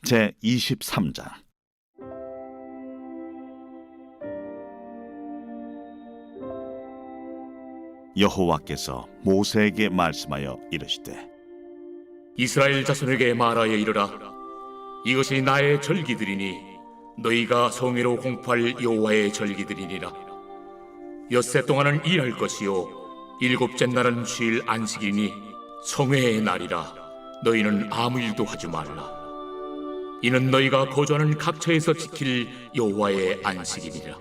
제23장. 여호와께서 모세에게 말씀하여 이르시되, 이스라엘 자손에게 말하여 이르라. 이것이 나의 절기들이니 너희가 성회로 공포할 여호와의 절기들이니라. 엿새 동안은 일할 것이요 일곱째 날은 쉴 안식이니 성회의 날이라. 너희는 아무 일도 하지 말라. 이는 너희가 거주하는 각처에서 지킬 여호와의 안식이니라.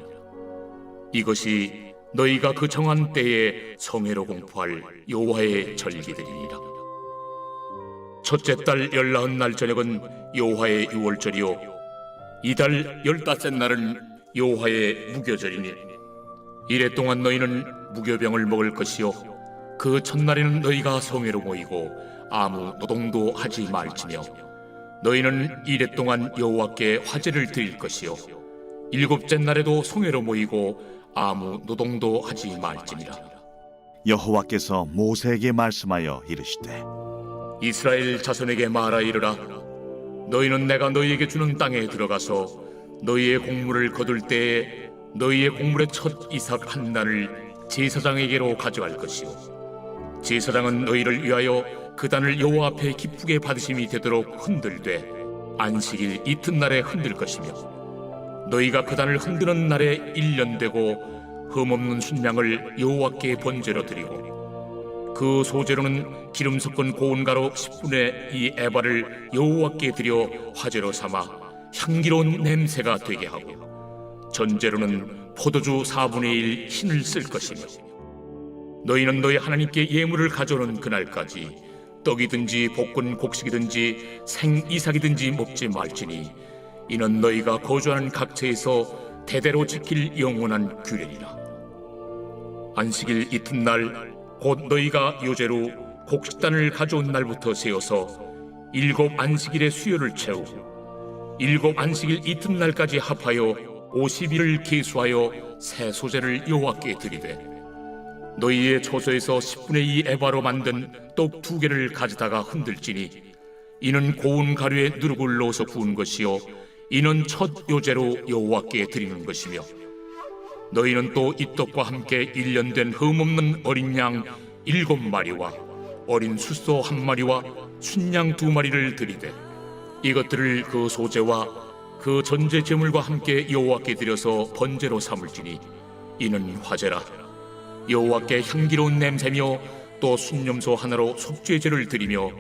이것이 너희가 그 정한 때에 성회로 공포할 여호와의 절기들이니라. 첫째 달 19날 저녁은 여호와의 유월절이요 이달 15째 날은 여호와의 무교절이니 이래 동안 너희는 무교병을 먹을 것이요 그 첫날에는 너희가 성회로 모이고 아무 노동도 하지 말지며 너희는 이래 동안 여호와께 화제를 드릴 것이요 일곱째 날에도 성회로 모이고 아무 노동도 하지 말지니라. 여호와께서 모세에게 말씀하여 이르시되, 이스라엘 자손에게 말하 이르라. 너희는 내가 너희에게 주는 땅에 들어가서 너희의 곡물을 거둘 때에 너희의 곡물의 첫 이삭 한 단을 제사장에게로 가져갈 것이요 제사장은 너희를 위하여 그 단을 여호와 앞에 기쁘게 받으심이 되도록 흔들되 안식일 이튿날에 흔들 것이며 너희가 그 단을 흔드는 날에 1년 되고 흠없는 순양을 여호와께 번제로 드리고 그 소제로는 기름 섞은 고운 가루 10분의 2 에바를 여호와께 드려 화제로 삼아 향기로운 냄새가 되게 하고 전제로는 포도주 4분의 1 흰을 쓸 것이며 너희는 너희 하나님께 예물을 가져오는 그날까지 떡이든지 볶은 곡식이든지 생이삭이든지 먹지 말지니 이는 너희가 거주하는 각처에서 대대로 지킬 영원한 규례니라. 안식일 이튿날 곧 너희가 요제로 곡식단을 가져온 날부터 세어서 7 안식일의 수요를 채우고 7 안식일 이튿날까지 합하여 50일을 계수하여 새 소제를 여호와께 드리되 너희의 초소에서 10분의 2 에바로 만든 떡 2개를 가져다가 흔들지니 이는 고운 가루에 누룩을 넣어서 구운 것이요 이는 첫 요제로 여호와께 드리는 것이며 너희는 또 이 떡과 함께 1년 된 흠없는 어린 양 7마리와 어린 숫소 1마리와 순양 2마리를 드리되 이것들을 그 소제와 그 전제 제물과 함께 여호와께 드려서 번제로 삼을지니 이는 화제라. 여호와께 향기로운 냄새며 또 순념소 하나로 속죄제를 드리며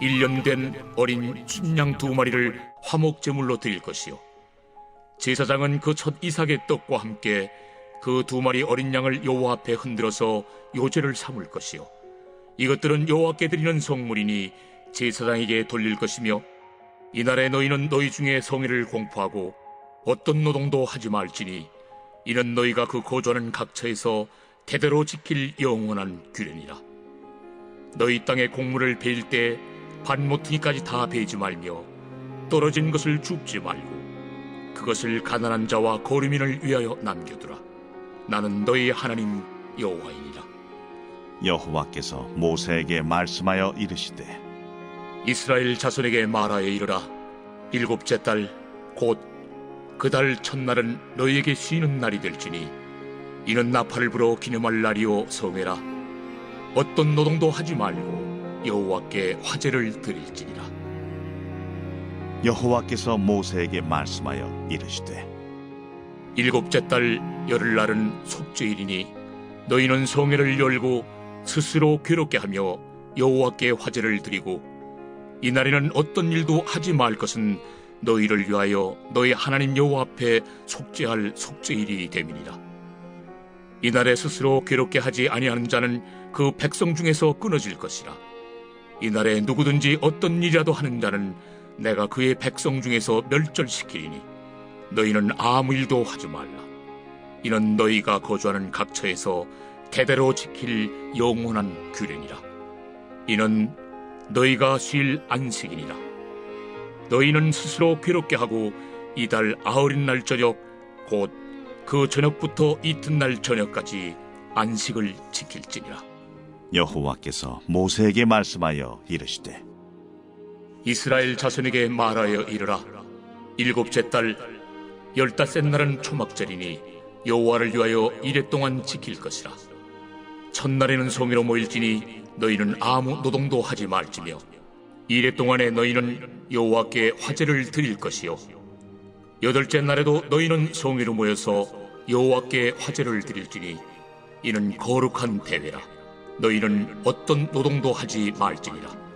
1년 된 어린 순양 2마리를 화목 제물로 드릴 것이요 제사장은 그 첫 이삭의 떡과 함께 그 2마리 어린 양을 여호와 앞에 흔들어서 요제를 삼을 것이요 이것들은 여호와께 드리는 성물이니 제사장에게 돌릴 것이며 이날에 너희는 너희 중에 성회를 공포하고 어떤 노동도 하지 말지니 이는 너희가 그 거주하는 각처에서 대대로 지킬 영원한 규례니라. 너희 땅에 곡물을 베일 때 반모퉁이까지 다 베지 말며 떨어진 것을 줍지 말고 그것을 가난한 자와 거류민을 위하여 남겨두라. 나는 너희 하나님 여호와이니라. 여호와께서 모세에게 말씀하여 이르시되, 이스라엘 자손에게 말하여 이르라. 7째 달 곧 그 달 첫날은 너희에게 쉬는 날이 될지니 이는 나팔을 불어 기념할 날이요 성회라. 어떤 노동도 하지 말고 여호와께 화제를 드릴지니라. 여호와께서 모세에게 말씀하여 이르시되, 7째 달 열흘날은 속죄일이니 너희는 성회를 열고 스스로 괴롭게 하며 여호와께 화제를 드리고 이날에는 어떤 일도 하지 말 것은 너희를 위하여 너희 하나님 여호와 앞에 속죄할 속죄일이 됨이니라. 이날에 스스로 괴롭게 하지 아니하는 자는 그 백성 중에서 끊어질 것이라. 이날에 누구든지 어떤 일이라도 하는 자는 내가 그의 백성 중에서 멸절시키리니 너희는 아무 일도 하지 말라. 이는 너희가 거주하는 각처에서 대대로 지킬 영원한 규례니라. 이는 너희가 쉴 안식이니라. 너희는 스스로 괴롭게 하고 이달 90날 저녁 곧 그 저녁부터 이튿날 저녁까지 안식을 지킬지니라. 여호와께서 모세에게 말씀하여 이르시되, 이스라엘 자손에게 말하여 이르라. 일곱째 달 15째 날은 초막절이니 여호와를 위하여 이레 동안 지킬 것이라. 첫날에는 성회로 모일지니 너희는 아무 노동도 하지 말지며 이레 동안에 너희는 여호와께 화제를 드릴 것이요 여덟째 날에도 너희는 성회로 모여서 여호와께 화제를 드릴지니 이는 거룩한 대회라. 너희는 어떤 노동도 하지 말지니라.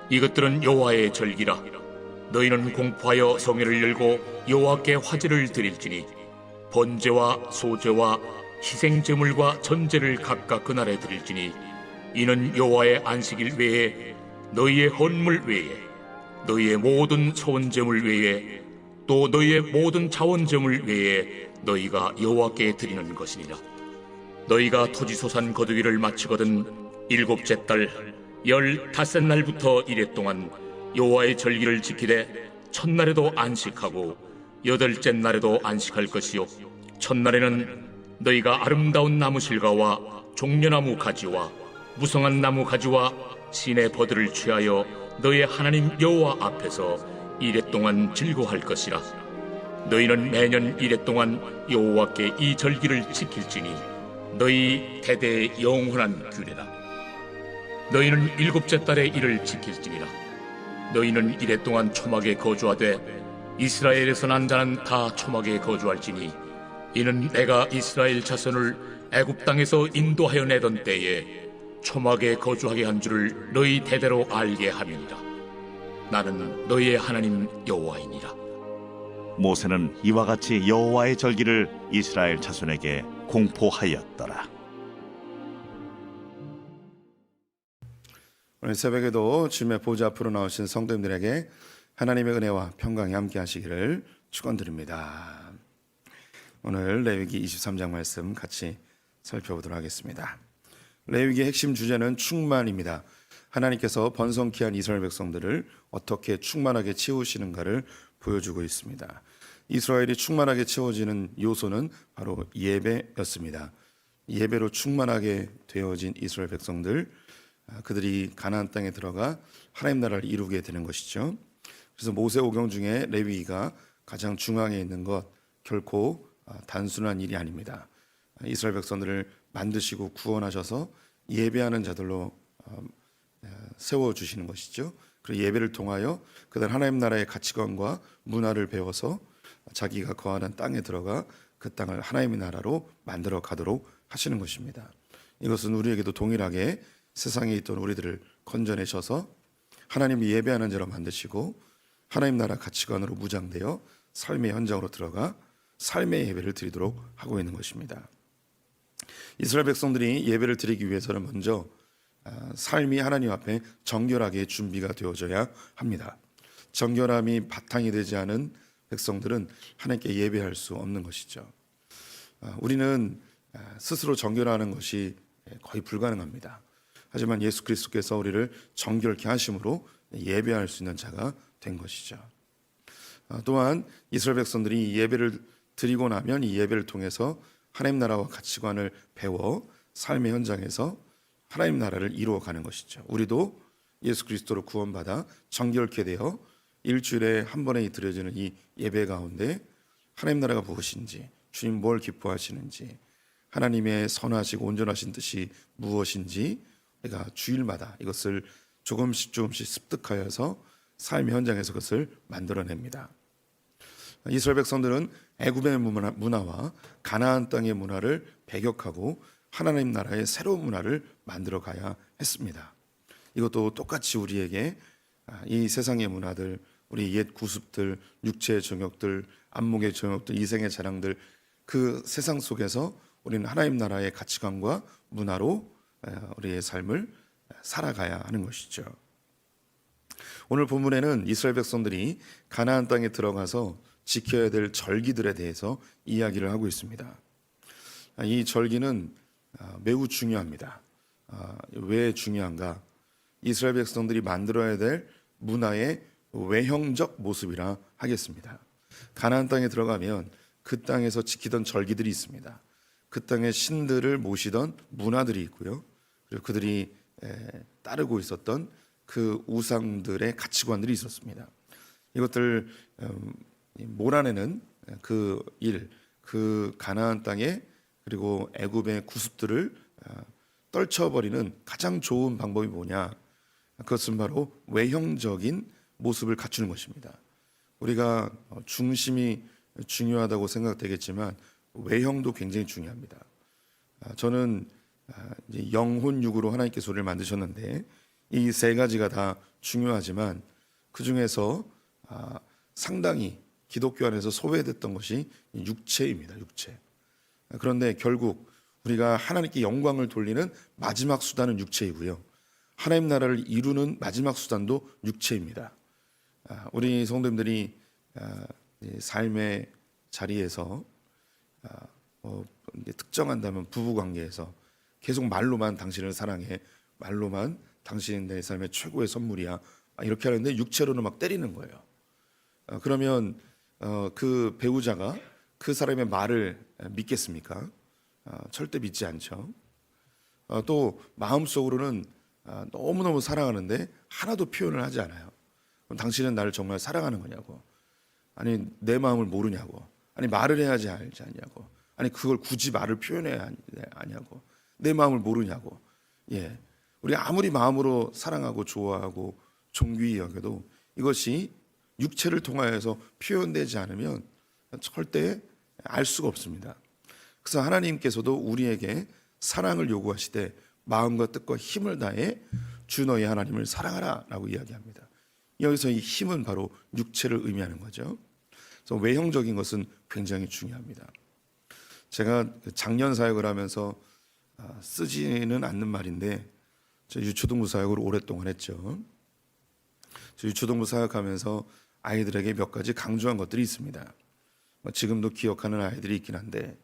이것들은 여호와의 절기라. 너희는 공포하여 성회를 열고 여호와께 화제를 드릴지니 번제와 소제와 희생제물과 전제를 각각 그날에 드릴지니 이는 여호와의 안식일 외에 너희의 헌물 외에 너희의 모든 소원제물 외에 또 너희의 모든 자원제물 외에 너희가 여호와께 드리는 것이니라. 너희가 토지소산 거두기를 마치거든 일곱째 달 15째 날부터 이레 동안 여호와의 절기를 지키되 첫날에도 안식하고 여덟째 날에도 안식할 것이요 첫날에는 너희가 아름다운 나무 실과와 종려나무 가지와 무성한 나무 가지와 신의 버들을 취하여 너희의 하나님 여호와 앞에서 이레 동안 즐거워할 것이라. 너희는 매년 이레 동안 여호와께 이 절기를 지킬지니 너희 대대의 영원한 규례라. 너희는 일곱째 달에 이를 지킬지니라. 너희는 이레 동안 초막에 거주하되 이스라엘에서 난 자는 다 초막에 거주할지니 이는 내가 이스라엘 자손을 애굽 땅에서 인도하여 내던 때에 초막에 거주하게 한 줄을 너희 대대로 알게 함이니라. 나는 너희의 하나님 여호와이니라. 모세는 이와 같이 여호와의 절기를 이스라엘 자손에게 공포하였더라. 오늘 새벽에도 주님의 보좌 앞으로 나오신 성도님들에게 하나님의 은혜와 평강이 함께 하시기를 축원드립니다. 오늘 레위기 23장 말씀 같이 살펴보도록 하겠습니다. 레위기의 핵심 주제는 충만입니다. 하나님께서 번성케 한 이스라엘 백성들을 어떻게 충만하게 채우시는가를 보여주고 있습니다. 이스라엘이 충만하게 채워지는 요소는 바로 예배였습니다. 예배로 충만하게 되어진 이스라엘 백성들, 그들이 가나안 땅에 들어가 하나님 나라를 이루게 되는 것이죠. 그래서 모세오경 중에 레위기가 가장 중앙에 있는 것, 결코 단순한 일이 아닙니다. 이스라엘 백성들을 만드시고 구원하셔서 예배하는 자들로 세워주시는 것이죠. 그리고 예배를 통하여 그들 하나님 나라의 가치관과 문화를 배워서 자기가 거하는 땅에 들어가 그 땅을 하나님의 나라로 만들어 가도록 하시는 것입니다. 이것은 우리에게도 동일하게 세상에 있던 우리들을 건져내셔서 하나님이 예배하는 자로 만드시고 하나님 나라 가치관으로 무장되어 삶의 현장으로 들어가 삶의 예배를 드리도록 하고 있는 것입니다. 이스라엘 백성들이 예배를 드리기 위해서는 먼저 삶이 하나님 앞에 정결하게 준비가 되어져야 합니다. 정결함이 바탕이 되지 않은 백성들은 하나님께 예배할 수 없는 것이죠. 우리는 스스로 정결하는 것이 거의 불가능합니다. 하지만 예수 그리스도께서 우리를 정결케 하심으로 예배할 수 있는 자가 된 것이죠. 또한 이스라엘 백성들이 예배를 드리고 나면 이 예배를 통해서 하나님 나라와 가치관을 배워 삶의 현장에서 하나님 나라를 이루어가는 것이죠. 우리도 예수 그리스도로 구원받아 정결케 되어 일주일에 한 번에 드려지는 이 예배 가운데 하나님 나라가 무엇인지, 주님 뭘 기뻐하시는지, 하나님의 선하시고 온전하신 뜻이 무엇인지 우리가 주일마다 이것을 조금씩 습득하여서 삶의 현장에서 그것을 만들어냅니다. 이스라엘 백성들은 애굽의 문화와 가나안 땅의 문화를 배격하고 하나님 나라의 새로운 문화를 만들어 가야 했습니다. 이것도 똑같이 우리에게 이 세상의 문화들, 우리 옛 구습들, 육체의 정욕들, 안목의 정욕들, 이생의 자랑들, 그 세상 속에서 우리는 하나님 나라의 가치관과 문화로 우리의 삶을 살아가야 하는 것이죠. 오늘 본문에는 이스라엘 백성들이 가나안 땅에 들어가서 지켜야 될 절기들에 대해서 이야기를 하고 있습니다. 이 절기는 매우 중요합니다. 왜 중요한가? 이스라엘 백성들이 만들어야 될 문화의 외형적 모습이라 하겠습니다. 가나안 땅에 들어가면 그 땅에서 지키던 절기들이 있습니다. 그 땅의 신들을 모시던 문화들이 있고요. 그리고 그들이 따르고 있었던 그 우상들의 가치관들이 있었습니다. 이것들 몰아내는 그 일, 그 가나안 땅에 그리고 애굽의 구습들을 떨쳐버리는 가장 좋은 방법이 뭐냐? 그것은 바로 외형적인 모습을 갖추는 것입니다. 우리가 중심이 중요하다고 생각되겠지만 외형도 굉장히 중요합니다. 저는 이제 영혼 육으로 하나님께서 우리를 만드셨는데 이 세 가지가 다 중요하지만 그 중에서 상당히 기독교 안에서 소외됐던 것이 육체입니다. 육체. 그런데 결국 우리가 하나님께 영광을 돌리는 마지막 수단은 육체이고요. 하나님 나라를 이루는 마지막 수단도 육체입니다. 우리 성도님들이 삶의 자리에서 특정한다면 부부 관계에서 계속 말로만 당신을 사랑해, 말로만 당신 내 삶의 최고의 선물이야, 이렇게 하는데 육체로는 막 때리는 거예요. 그러면 그 배우자가 그 사람의 말을 믿겠습니까? 절대 믿지 않죠. 또 마음속으로는 너무너무 사랑하는데 하나도 표현을 하지 않아요. 그럼 당신은 나를 정말 사랑하는 거냐고, 아니 내 마음을 모르냐고, 아니 말을 해야지 알지 않냐고, 아니 그걸 굳이 말을 표현해야 하냐고, 내 마음을 모르냐고. 예, 우리 아무리 마음으로 사랑하고 좋아하고 존귀히 여겨도 이것이 육체를 통하여서 표현되지 않으면 절대 알 수가 없습니다. 그래서 하나님께서도 우리에게 사랑을 요구하시되 마음과 뜻과 힘을 다해 주 너희 하나님을 사랑하라 라고 이야기합니다. 여기서 이 힘은 바로 육체를 의미하는 거죠. 그래서 외형적인 것은 굉장히 중요합니다. 제가 작년 사역을 하면서 쓰지는 않는 말인데, 저 유초등부 사역을 오랫동안 했죠. 저 유초등부 사역하면서 아이들에게 몇 가지 강조한 것들이 있습니다. 지금도 기억하는 아이들이 있긴 한데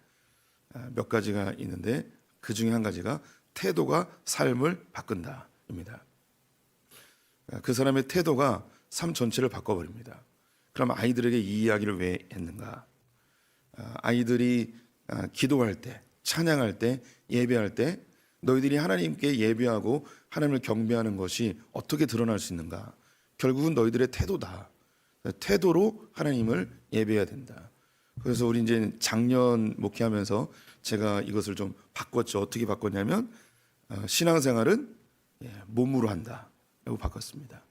몇 가지가 있는데 그 중에 한 가지가 태도가 삶을 바꾼다입니다. 그 사람의 태도가 삶 전체를 바꿔버립니다. 그럼 아이들에게 이 이야기를 왜 했는가? 아이들이 기도할 때, 찬양할 때, 예배할 때 너희들이 하나님께 예배하고 하나님을 경배하는 것이 어떻게 드러날 수 있는가? 결국은 너희들의 태도다. 태도로 하나님을 예배해야 된다. 그래서 우리 이제 작년 목회하면서 제가 이것을 좀 바꿨죠. 어떻게 바꿨냐면 신앙생활은 몸으로 한다라고 바꿨습니다.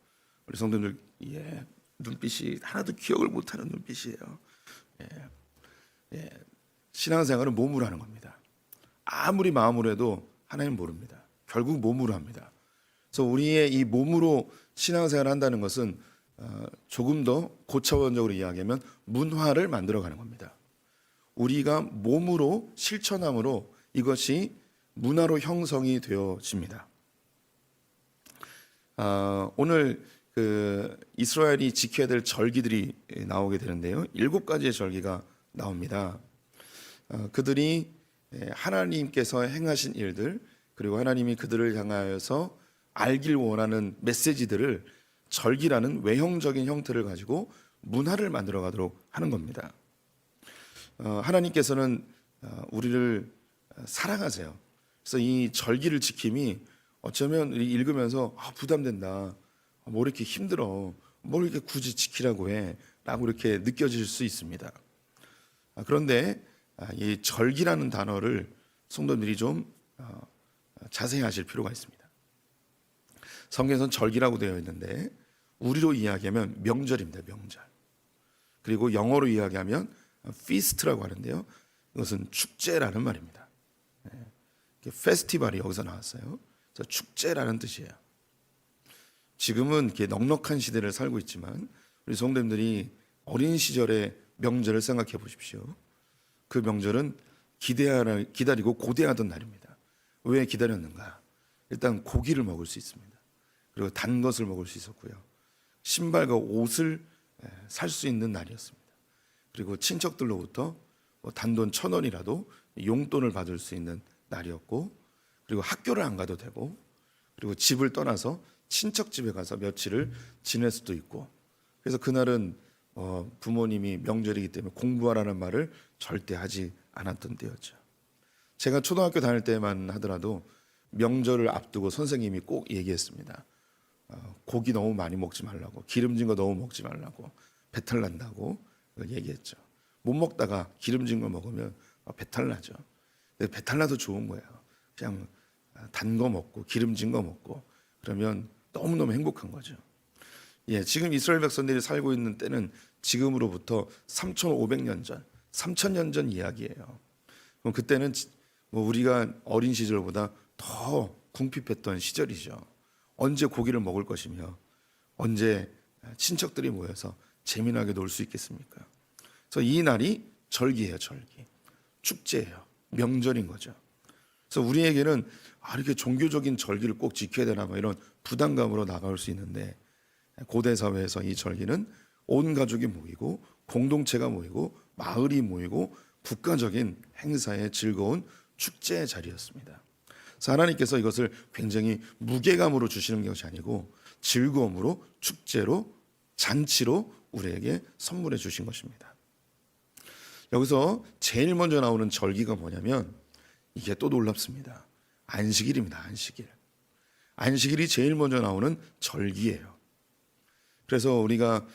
우리 성도들 눈빛이 하나도 기억을 못하는 눈빛이에요. 신앙생활은 몸으로 하는 겁니다. 아무리 마음으로 해도 하나님 모릅니다. 결국 몸으로 합니다. 그래서 우리의 이 몸으로 신앙생활을 한다는 것은 조금 더 고차원적으로 이야기하면 문화를 만들어가는 겁니다. 우리가 몸으로 실천함으로 이것이 문화로 형성이 되어집니다. 오늘 이스라엘이 지켜야 될 절기들이 나오게 되는데요. 7가지의 절기가 나옵니다. 그들이 하나님께서 행하신 일들, 그리고 하나님이 그들을 향하여서 알길 원하는 메시지들을 절기라는 외형적인 형태를 가지고 문화를 만들어 가도록 하는 겁니다. 하나님께서는 우리를 사랑하세요. 그래서 이 절기를 지킴이 어쩌면 읽으면서 부담된다, 뭐 이렇게 힘들어, 뭘 이렇게 굳이 지키라고 해 라고 이렇게 느껴질 수 있습니다. 그런데 이 절기라는 단어를 성도들이 좀 자세히 아실 필요가 있습니다. 성경에서는 절기라고 되어 있는데 우리로 이야기하면 명절입니다. 명절. 그리고 영어로 이야기하면 feast라고 하는데요. 이것은 축제라는 말입니다. 페스티벌이 여기서 나왔어요. 그래서 축제라는 뜻이에요. 지금은 이렇게 넉넉한 시대를 살고 있지만 우리 성도님들이 어린 시절의 명절을 생각해 보십시오. 그 명절은 기다리고 고대하던 날입니다. 왜 기다렸는가? 일단 고기를 먹을 수 있습니다. 그리고 단 것을 먹을 수 있었고요. 신발과 옷을 살 수 있는 날이었습니다. 그리고 친척들로부터 단돈 1,000원이라도 용돈을 받을 수 있는 날이었고, 그리고 학교를 안 가도 되고, 그리고 집을 떠나서 친척 집에 가서 며칠을 지낼 수도 있고, 그래서 그날은 부모님이 명절이기 때문에 공부하라는 말을 절대 하지 않았던 때였죠. 제가 초등학교 다닐 때만 하더라도 명절을 앞두고 선생님이 꼭 얘기했습니다. 고기 너무 많이 먹지 말라고, 기름진 거 너무 먹지 말라고, 배탈 난다고 얘기했죠. 못 먹다가 기름진 거 먹으면 배탈 나죠. 근데 배탈 나도 좋은 거예요. 그냥 단 거 먹고 기름진 거 먹고 그러면 너무너무 행복한 거죠. 예, 지금 이스라엘 백성들이 살고 있는 때는 지금으로부터 3,500년 전, 3,000년 전 이야기예요. 그럼 그때는 뭐 우리가 어린 시절보다 더 궁핍했던 시절이죠. 언제 고기를 먹을 것이며 언제 친척들이 모여서 재미나게 놀 수 있겠습니까? 그래서 이 날이 절기예요, 절기. 축제예요. 명절인 거죠. 그래서 우리에게는 이렇게 종교적인 절기를 꼭 지켜야 되나 뭐 이런 부담감으로 나갈 수 있는데, 고대 사회에서 이 절기는 온 가족이 모이고 공동체가 모이고 마을이 모이고 국가적인 행사의 즐거운 축제의 자리였습니다. 그래서 하나님께서 이것을 굉장히 무게감으로 주시는 것이 아니고 즐거움으로, 축제로, 잔치로 우리에게 선물해 주신 것입니다. 여기서 제일 먼저 나오는 절기가 뭐냐면 이게 또 놀랍습니다. 안식일입니다. 안식일. 안식일이 제일 먼저 나오는 절기예요. 그래서 우리가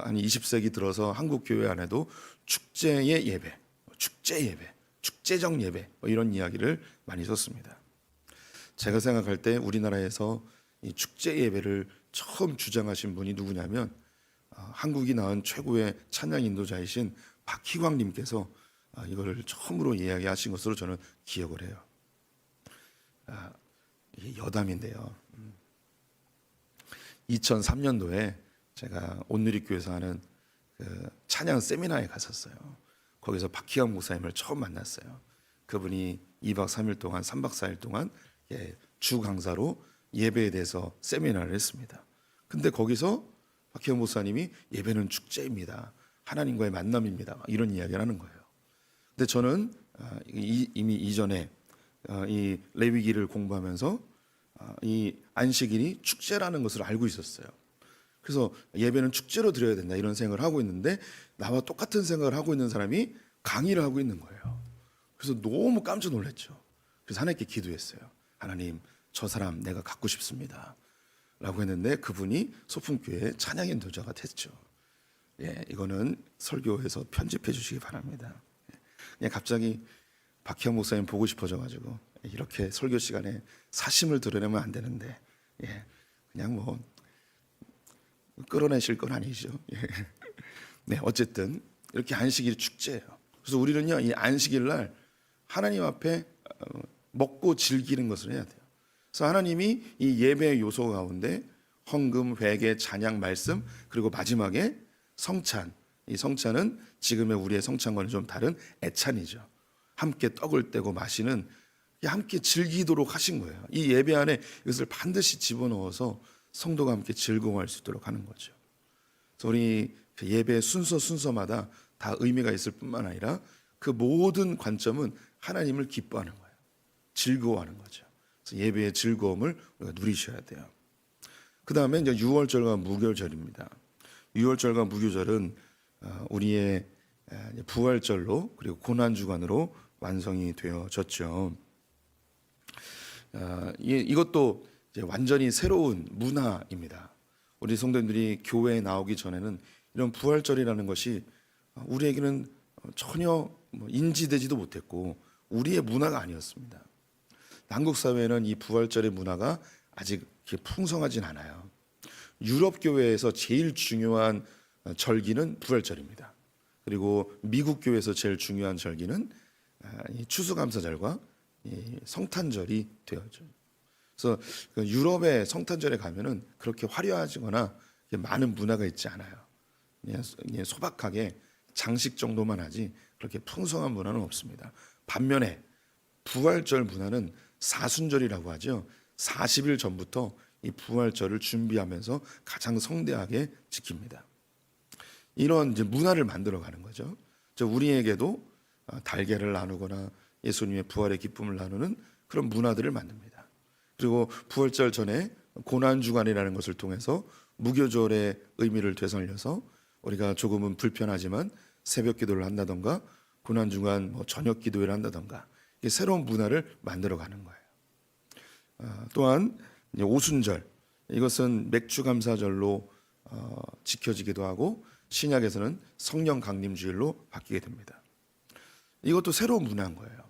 한 20세기 들어서 한국 교회 안에도 축제의 예배, 축제 예배, 축제적 예배 이런 이야기를 많이 썼습니다. 제가 생각할 때 우리나라에서 이 축제 예배를 처음 주장하신 분이 누구냐면 한국이 낳은 최고의 찬양 인도자이신 박희광님께서 이걸 처음으로 이야기하신 것으로 저는 기억을 해요. 이게 여담인데요. 2003년도에 제가 온누리교회에서 하는 찬양 세미나에 갔었어요. 거기서 박희광 목사님을 처음 만났어요. 그분이 2박 3일 동안, 3박 4일 동안 주 강사로 예배에 대해서 세미나를 했습니다. 근데 거기서 박희광 목사님이 예배는 축제입니다. 하나님과의 만남입니다. 이런 이야기를 하는 거예요. 근데 저는 이미 이전에 이 레위기를 공부하면서 이 안식일이 축제라는 것을 알고 있었어요. 그래서 예배는 축제로 드려야 된다 이런 생각을 하고 있는데 나와 똑같은 생각을 하고 있는 사람이 강의를 하고 있는 거예요. 그래서 너무 깜짝 놀랐죠. 그래서 하나님께 기도했어요. 하나님, 저 사람 내가 갖고 싶습니다 라고 했는데 그분이 소풍교회 찬양 인도자가 됐죠. 예, 이거는 설교에서 편집해 주시기 바랍니다. 그냥 갑자기 박희영 목사님 보고 싶어져가지고 이렇게 설교 시간에 사심을 드러내면 안 되는데, 예, 그냥 뭐 끌어내실 건 아니죠. 예. 네, 어쨌든 이렇게 안식일 축제예요. 그래서 우리는요 이 안식일 날 하나님 앞에 먹고 즐기는 것을 해야 돼요. 그래서 하나님이 이 예배의 요소 가운데 헌금, 회개, 찬양, 말씀, 그리고 마지막에 성찬. 이 성찬은 지금의 우리의 성찬과는 좀 다른 애찬이죠. 함께 떡을 떼고 마시는, 함께 즐기도록 하신 거예요. 이 예배 안에 이것을 반드시 집어넣어서 성도가 함께 즐거워할 수 있도록 하는 거죠. 그래서 우리 예배 순서마다 다 의미가 있을 뿐만 아니라 그 모든 관점은 하나님을 기뻐하는 거예요. 즐거워하는 거죠. 그래서 예배의 즐거움을 우리가 누리셔야 돼요. 그 다음에 이제 유월절과 무교절입니다. 유월절과 무교절은 우리의 부활절로 그리고 고난주간으로 완성이 되어졌죠. 이것도 이제 완전히 새로운 문화입니다. 우리 성도님들이 교회에 나오기 전에는 이런 부활절이라는 것이 우리에게는 전혀 인지되지도 못했고 우리의 문화가 아니었습니다. 한국 사회에는 이 부활절의 문화가 아직 이렇게 풍성하진 않아요. 유럽 교회에서 제일 중요한 절기는 부활절입니다. 그리고 미국 교회에서 제일 중요한 절기는 추수감사절과 성탄절이 되어죠. 그래서 유럽의 성탄절에 가면은 그렇게 화려하거나 많은 문화가 있지 않아요. 그냥 소박하게 장식 정도만 하지 그렇게 풍성한 문화는 없습니다. 반면에 부활절 문화는 사순절이라고 하죠. 40일 전부터 이 부활절을 준비하면서 가장 성대하게 지킵니다. 이런 이제 문화를 만들어가는 거죠. 우리에게도 달걀을 나누거나 예수님의 부활의 기쁨을 나누는 그런 문화들을 만듭니다. 그리고 부활절 전에 고난주간이라는 것을 통해서 무교절의 의미를 되살려서 우리가 조금은 불편하지만 새벽 기도를 한다던가 고난주간 저녁 기도를 한다던가 새로운 문화를 만들어가는 거예요. 또한 오순절, 이것은 맥주 감사절로 지켜지기도 하고 신약에서는 성령 강림주일로 바뀌게 됩니다. 이것도 새로운 문화인 거예요.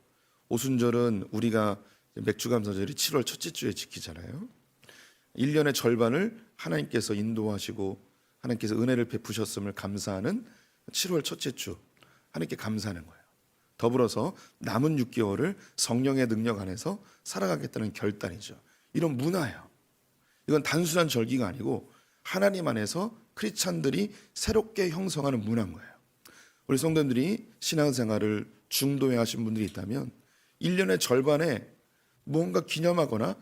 오순절은 우리가 맥주 감사절이 7월 첫째 주에 지키잖아요. 1년의 절반을 하나님께서 인도하시고 하나님께서 은혜를 베푸셨음을 감사하는 7월 첫째 주, 하나님께 감사하는 거예요. 더불어서 남은 6개월을 성령의 능력 안에서 살아가겠다는 결단이죠. 이런 문화예요. 이건 단순한 절기가 아니고 하나님 안에서 크리스찬들이 새롭게 형성하는 문화인 거예요. 우리 성도님들이 신앙생활을 중도에 하신 분들이 있다면 1년의 절반에 무언가 기념하거나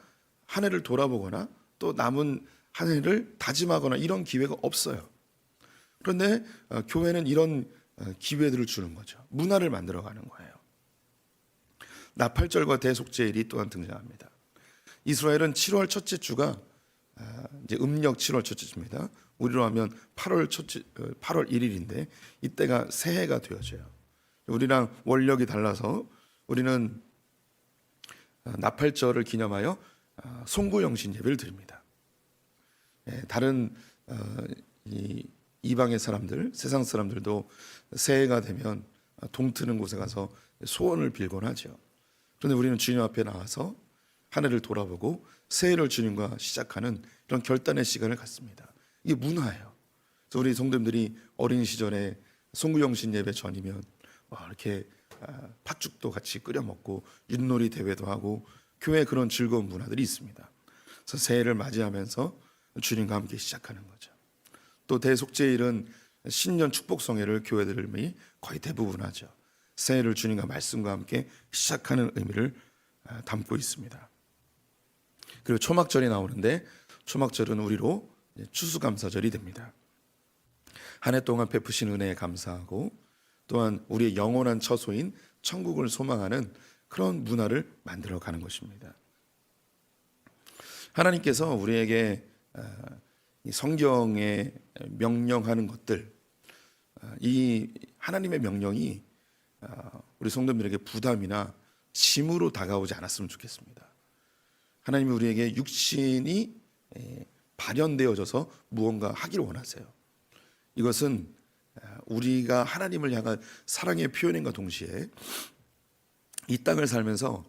한 해를 돌아보거나 또 남은 한 해를 다짐하거나 이런 기회가 없어요. 그런데 교회는 이런 기회들을 주는 거죠. 문화를 만들어가는 거예요. 나팔절과 대속죄일이 또한 등장합니다. 이스라엘은 7월 첫째 주가 이제 음력 7월 첫째 주입니다. 우리로 하면 8월 1일인데 이때가 새해가 되어져요. 우리랑 원력이 달라서 우리는 나팔절을 기념하여 송구영신 예배를 드립니다. 다른 이방의 사람들, 세상 사람들도 새해가 되면 동트는 곳에 가서 소원을 빌곤 하죠. 그런데 우리는 주님 앞에 나와서 한 해를 돌아보고 새해를 주님과 시작하는 이런 결단의 시간을 갖습니다. 이게 문화예요. 그래서 우리 성도님들이 어린 시절에 송구영신 예배 전이면 이렇게 팥죽도 같이 끓여 먹고 윷놀이 대회도 하고 교회에 그런 즐거운 문화들이 있습니다. 그래서 새해를 맞이하면서 주님과 함께 시작하는 거죠. 또 대속죄일은 신년 축복성회를 교회들이 거의 대부분 하죠. 새해를 주님과 말씀과 함께 시작하는 의미를 담고 있습니다. 그리고 초막절이 나오는데 초막절은 우리로 추수감사절이 됩니다. 한 해 동안 베푸신 은혜에 감사하고 또한 우리의 영원한 처소인 천국을 소망하는 그런 문화를 만들어가는 것입니다. 하나님께서 우리에게 성경에 명령하는 것들, 이 하나님의 명령이 우리 성도들에게 부담이나 짐으로 다가오지 않았으면 좋겠습니다. 하나님이 우리에게 육신이 발현되어져서 무언가 하기를 원하세요. 이것은 우리가 하나님을 향한 사랑의 표현인과 동시에 이 땅을 살면서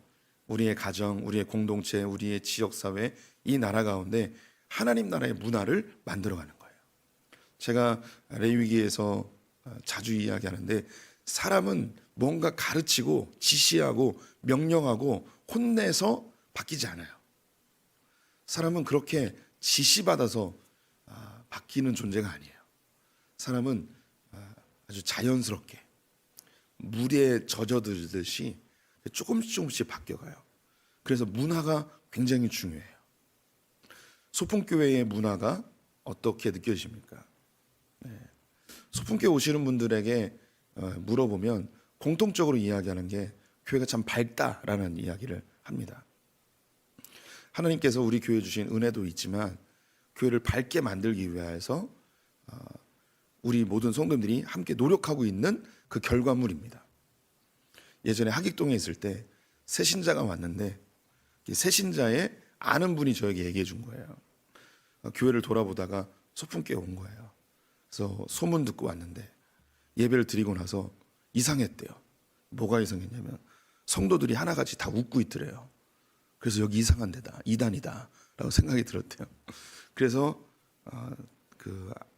우리의 가정, 우리의 공동체, 우리의 지역사회, 이 나라 가운데 하나님 나라의 문화를 만들어가는 거예요. 제가 레위기에서 자주 이야기하는데 사람은 뭔가 가르치고 지시하고 명령하고 혼내서 바뀌지 않아요. 사람은 그렇게 지시받아서 바뀌는 존재가 아니에요. 사람은 아주 자연스럽게 물에 젖어들듯이 조금씩 바뀌어가요. 그래서 문화가 굉장히 중요해요. 소풍교회의 문화가 어떻게 느껴지십니까? 소풍교회 오시는 분들에게 물어보면 공통적으로 이야기하는 게 교회가 참 밝다라는 이야기를 합니다. 하나님께서 우리 교회에 주신 은혜도 있지만 교회를 밝게 만들기 위해서 우리 모든 성도들이 함께 노력하고 있는 그 결과물입니다. 예전에 하객동에 있을 때 새신자가 왔는데 새신자의 아는 분이 저에게 얘기해 준 거예요. 교회를 돌아보다가 소풍교회 온 거예요. 그래서 소문 듣고 왔는데 예배를 드리고 나서 이상했대요. 뭐가 이상했냐면 성도들이 하나같이 다 웃고 있더래요. 그래서 여기 이상한 데다, 이단이다 라고 생각이 들었대요. 그래서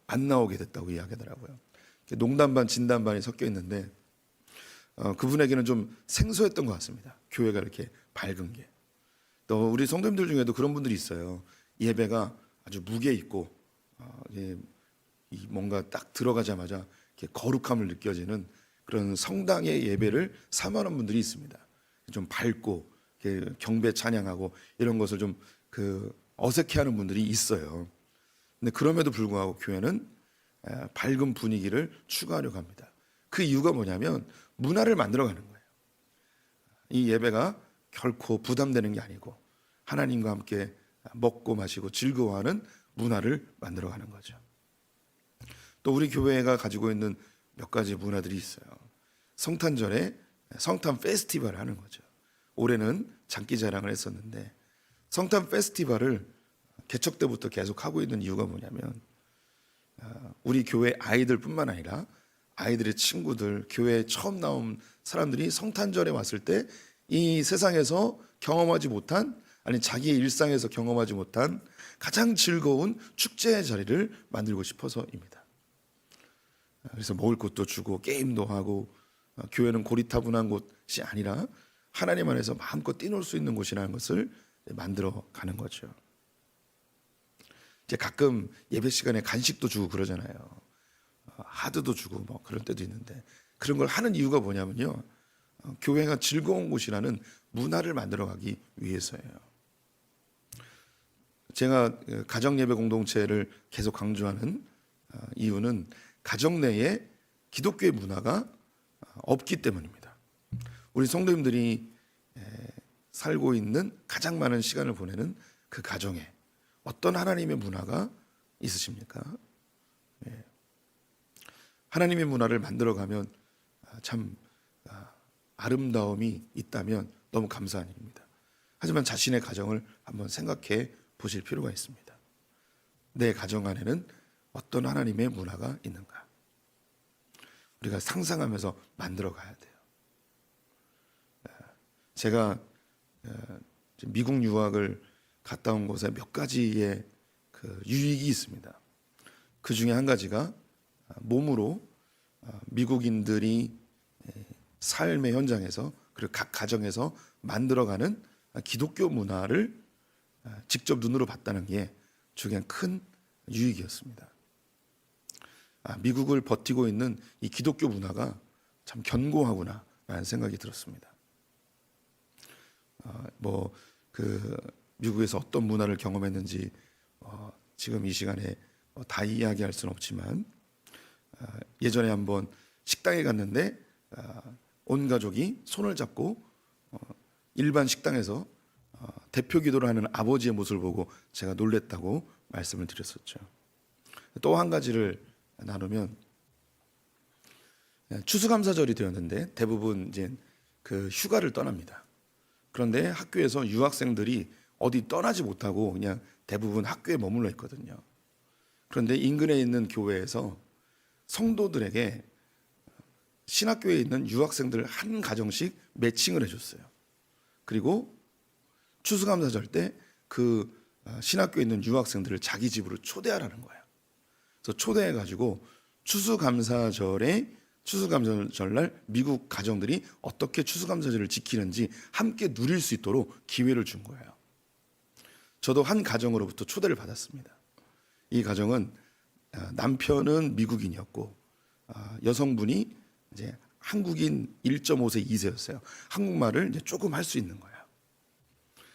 안 나오게 됐다고 이야기하더라고요. 농담 반 진담 반이 섞여 있는데 그분에게는 좀 생소했던 것 같습니다. 교회가 이렇게 밝은 게. 또 우리 성도님들 중에도 그런 분들이 있어요. 예배가 아주 무게 있고 뭔가 딱 들어가자마자 이렇게 거룩함을 느껴지는 그런 성당의 예배를 사모하는 분들이 있습니다. 좀 밝고 경배 찬양하고 이런 것을 좀 어색해하는 분들이 있어요. 근데 그럼에도 불구하고 교회는 밝은 분위기를 추구하려고 합니다. 그 이유가 뭐냐면 문화를 만들어가는 거예요. 이 예배가 결코 부담되는 게 아니고 하나님과 함께 먹고 마시고 즐거워하는 문화를 만들어가는 거죠. 또 우리 교회가 가지고 있는 몇 가지 문화들이 있어요. 성탄절에 성탄 페스티벌을 하는 거죠. 올해는 장기자랑을 했었는데 성탄 페스티벌을 개척 때부터 계속 하고 있는 이유가 뭐냐면 우리 교회 아이들뿐만 아니라 아이들의 친구들, 교회에 처음 나온 사람들이 성탄절에 왔을 때 이 세상에서 경험하지 못한, 아니 자기의 일상에서 경험하지 못한 가장 즐거운 축제의 자리를 만들고 싶어서입니다. 그래서 먹을 것도 주고 게임도 하고, 교회는 고리타분한 곳이 아니라 하나님 안에서 마음껏 뛰놀 수 있는 곳이라는 것을 만들어 가는 거죠. 이제 가끔 예배 시간에 간식도 주고 그러잖아요. 하드도 주고 뭐 그럴 때도 있는데, 그런 걸 하는 이유가 뭐냐면요, 교회가 즐거운 곳이라는 문화를 만들어 가기 위해서예요. 제가 가정 예배 공동체를 계속 강조하는 이유는 가정 내에 기독교의 문화가 없기 때문입니다. 우리 성도님들이 살고 있는 가장 많은 시간을 보내는 그 가정에 어떤 하나님의 문화가 있으십니까? 하나님의 문화를 만들어가면 참 아름다움이 있다면 너무 감사한 일입니다. 하지만 자신의 가정을 한번 생각해 보실 필요가 있습니다. 내 가정 안에는 어떤 하나님의 문화가 있는가? 우리가 상상하면서 만들어 가야 돼요. 제가 미국 유학을 갔다 온 곳에 몇 가지의 그 유익이 있습니다. 그 중에 한 가지가 몸으로 미국인들이 삶의 현장에서, 그리고 각 가정에서 만들어가는 기독교 문화를 직접 눈으로 봤다는 게 저게 큰 유익이었습니다. 미국을 버티고 있는 이 기독교 문화가 참 견고하구나라는 생각이 들었습니다. 미국에서 어떤 문화를 경험했는지 지금 이 시간에 다 이야기할 수는 없지만, 예전에 한번 식당에 갔는데 온 가족이 손을 잡고 일반 식당에서 대표 기도를 하는 아버지의 모습을 보고 제가 놀랬다고 말씀을 드렸었죠. 또 한 가지를 나누면, 추수감사절이 되었는데 대부분 이제 그 휴가를 떠납니다. 그런데 학교에서 유학생들이 어디 떠나지 못하고 그냥 대부분 학교에 머물러 있거든요. 그런데 인근에 있는 교회에서 성도들에게 신학교에 있는 유학생들 한 가정씩 매칭을 해줬어요. 그리고 추수감사절 때 그 신학교에 있는 유학생들을 자기 집으로 초대하라는 거예요. 그래서 초대해가지고 추수감사절날 미국 가정들이 어떻게 추수감사절을 지키는지 함께 누릴 수 있도록 기회를 준 거예요. 저도 한 가정으로부터 초대를 받았습니다. 이 가정은 남편은 미국인이었고 여성분이 이제 한국인 1.5세 2세였어요. 한국말을 이제 조금 할 수 있는 거예요.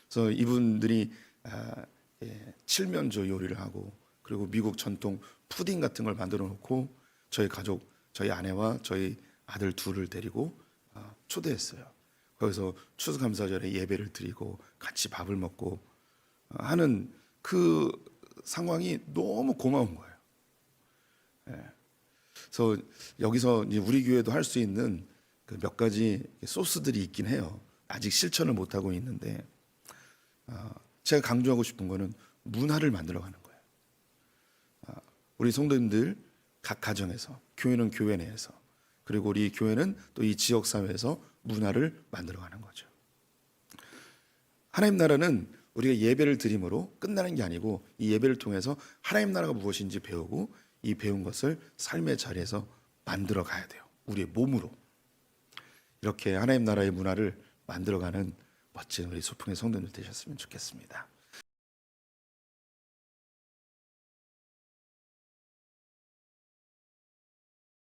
그래서 이분들이 칠면조 요리를 하고, 그리고 미국 전통 푸딩 같은 걸 만들어 놓고 저희 가족, 저희 아내와 저희 아들 둘을 데리고 초대했어요. 거기서 추수감사절에 예배를 드리고 같이 밥을 먹고 하는 그 상황이 너무 고마운 거예요. 그래서 여기서 이제 우리 교회도 할 수 있는 그 몇 가지 소스들이 있긴 해요. 아직 실천을 못 하고 있는데, 제가 강조하고 싶은 거는 문화를 만들어가는 거예요. 우리 성도님들 각 가정에서, 교회는 교회 내에서, 그리고 우리 교회는 또 이 지역 사회에서 문화를 만들어가는 거죠. 하나님 나라는 우리가 예배를 드림으로 끝나는 게 아니고, 이 예배를 통해서 하나님 나라가 무엇인지 배우고, 이 배운 것을 삶의 자리에서 만들어 가야 돼요. 우리의 몸으로. 이렇게 하나님 나라의 문화를 만들어가는 멋진 우리 소풍의 성도들 되셨으면 좋겠습니다.